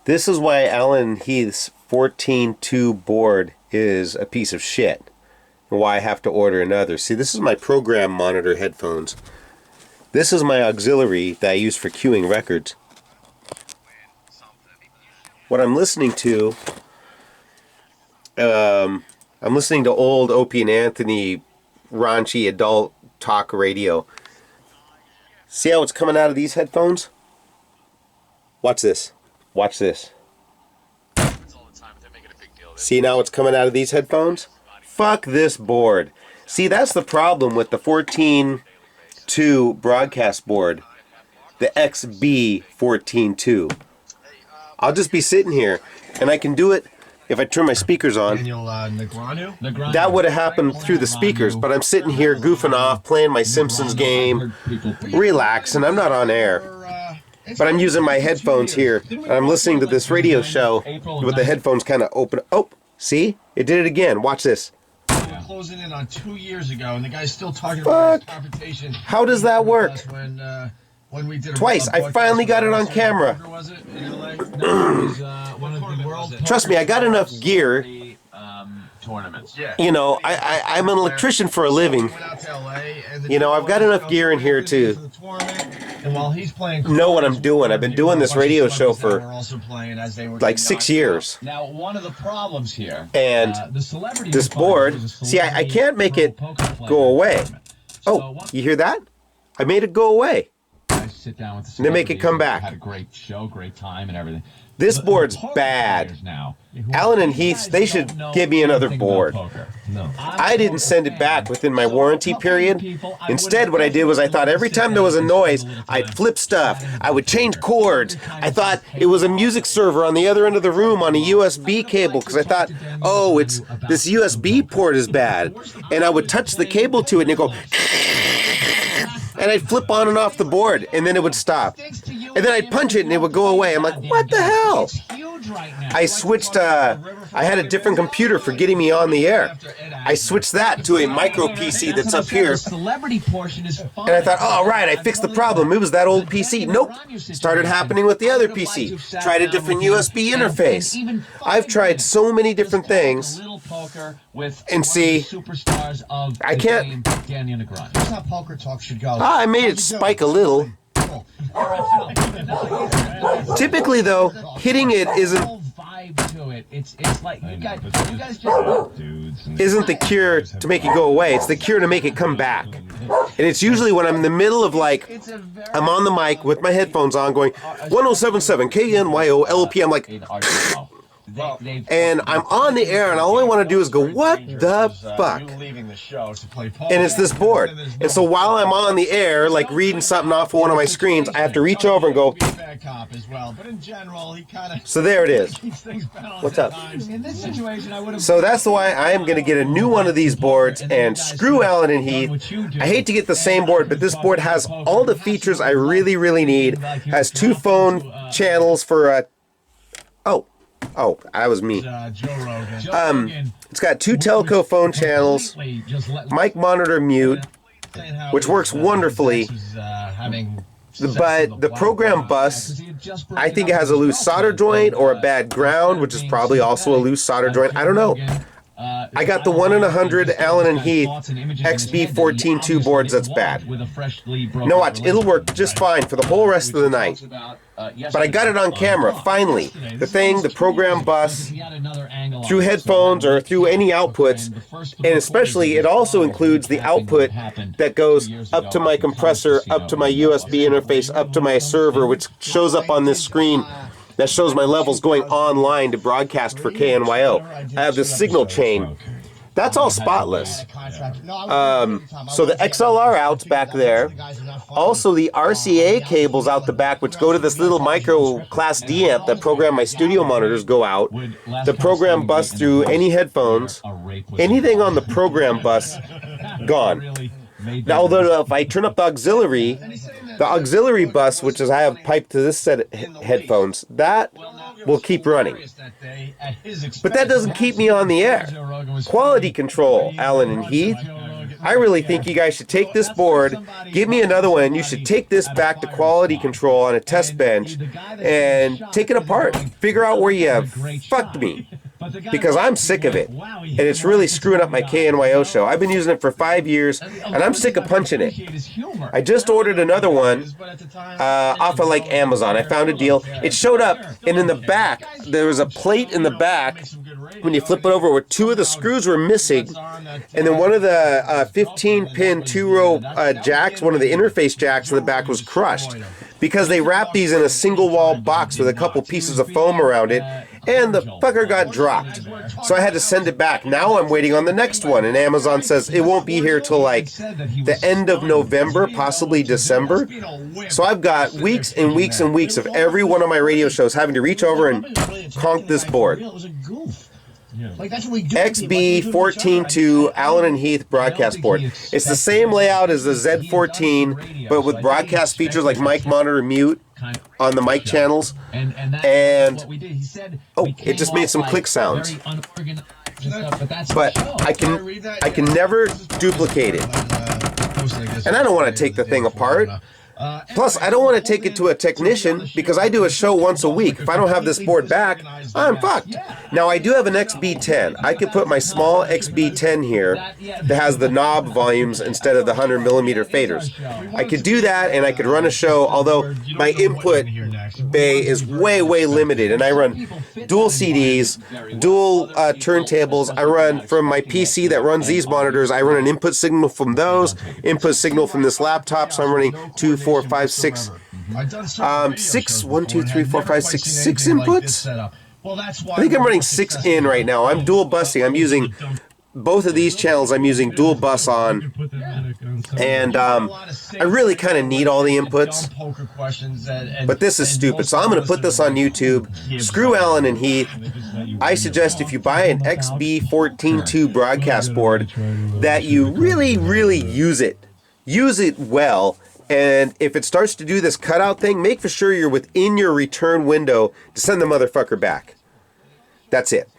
This is why Alan Heath's 14.2 board is a piece of shit. And why I have to order another. See, this is my program monitor headphones. This is my auxiliary that I use for queuing records. What I'm listening to, I'm listening to old Opie and Anthony raunchy adult talk radio. See how it's coming out of these headphones? Watch this. Watch this. See now it's coming out of these headphones? Fuck this board. See, that's the problem with the 14.2 broadcast board. The XB 14.2. I'll just be sitting here, and I can do it if I turn my speakers on. That would have happened through the speakers, but I'm sitting here goofing off, playing my Simpsons game, relaxing. I'm not on air. But I'm using my headphones here, and I'm listening to this radio show with the headphones kind of open. Oh, see? It did it again. Watch this. Closing in on 2 years ago, and the guy's still talking about his confrontation. How does that work? When we did Twice. I finally got it on camera. Trust me, I got enough gear. Tournaments. You know, I'm an electrician for a living. You know, I've got enough gear in here to know what I'm doing. I've been doing this radio show for like 6 years. Now, one of the problems here, and this board, see, I can't make it go away. Oh, you hear that? I made it go away. Sit down with the and then make it come back. Had a great show, great time, and everything. This board's bad. Alan and Heath, they should give me another board. I didn't send it back within my warranty period. Instead, what I did was I thought every time there was a noise, I'd flip stuff. I would change chords. I thought it was a music server on the other end of the room on a USB cable because I thought, oh, it's this USB port is bad. And I would touch the cable to it and it'd go... And I'd flip on and off the board, and then it would stop. And then I'd punch it, and it would go away. I'm like, what the hell? I switched, I had a different computer for getting me on the air. I switched that to a micro PC that's up here. And I thought, oh, right, I fixed the problem. It was that old PC. Nope. Started happening with the other PC. Tried a different USB interface. I've tried so many different things. And see, I can't. That's how poker talk should go. I made it spike a little. Typically, though, hitting it isn't the cure to make it go away. It's the cure to make it come back. And it's usually when I'm in the middle of like, I'm on the mic with my headphones on going 1077 KNYO LP. I'm like, and I'm on the air and all I want to do is go, what the fuck? And it's this board. And so while I'm on the air, like reading something off of one of my screens, I have to reach over and go. So there it is. What's up? So that's why I am going to get a new one of these boards and screw Alan and Heath. I hate to get the same board, but this board has all the features I really, really need. Has 2 phone channels for Oh, that was me. It's got 2 telco phone channels, mic monitor mute, which works wonderfully. But the program bus, I think it has a loose solder joint or a bad ground, which is probably also a loose solder joint. I don't know. I got the 1 in 100 Allen and Heath XB 14.2 boards that's bad. No, watch, it'll work just fine for the whole rest of the night. But I got it on camera, finally. The thing, the program bus, through headphones or through any outputs, and especially it also includes the output that goes up to my compressor, up to my USB interface, up to my server, which shows up on this screen. That shows my levels going online to broadcast for KNYO. I have the signal chain. That's all spotless. So the XLR out's back there. Also the RCA cables out the back, which go to this little micro class D amp that program my studio monitors go out. The program bus through any headphones. Anything on the program bus, gone. Now, although if I turn up the auxiliary bus, which is I have piped to this set of headphones, that will keep running. But that doesn't keep me on the air. Quality control, Alan and Heath. I really think you guys should take this board, give me another one. You should take this back to quality control on a test bench and take it apart. Figure out where you have fucked me. Because I'm sick of it. And it's really screwing up my KNYO show. I've been using it for 5 years, and I'm sick of punching it. I just ordered another one off of like Amazon. I found a deal. It showed up, and in the back, there was a plate in the back. When you flip it over, where 2 of the screws were missing, and then one of the 15-pin 2-row jacks, one of the interface jacks in the back was crushed. Because they wrapped these in a single wall box with a couple pieces of foam around it, and the fucker got dropped. So I had to send it back. Now I'm waiting on the next one, and Amazon says it won't be here till like the end of November, possibly December. So I've got weeks and weeks and weeks of every one of my radio shows having to reach over and conk this board. XB142 Allen and Heath broadcast board. It's the same layout as the Z14, but with broadcast features like mic monitor mute on the mic channels. And oh, it just made some click sounds. But I can never duplicate it. And I don't want to take the thing apart. Plus, I don't want to take it to a technician because I do a show once a week. If I don't have this board back, I'm fucked. Now, I do have an XB10. I could put my small XB10 here that has the knob volumes instead of the 100mm faders. I could do that, and I could run a show, although my input bay is way, way limited. And I run dual CDs, dual turntables. I run from my PC that runs these monitors. I run an input signal from those, input signal from this laptop, so I'm running 2, 4, 5, 6, 1, 2, 3, 4, 5, 6 inputs. I think I'm running 6 in right now. I'm dual busing. I'm using both of these channels. I'm using dual bus on, and I really kind of need all the inputs. But this is stupid, so I'm going to put this on YouTube. Screw Allen and Heath. I suggest if you buy an XB142 broadcast board that you really, really use it. Use it well. And if it starts to do this cutout thing, make for sure you're within your return window to send the motherfucker back. That's it.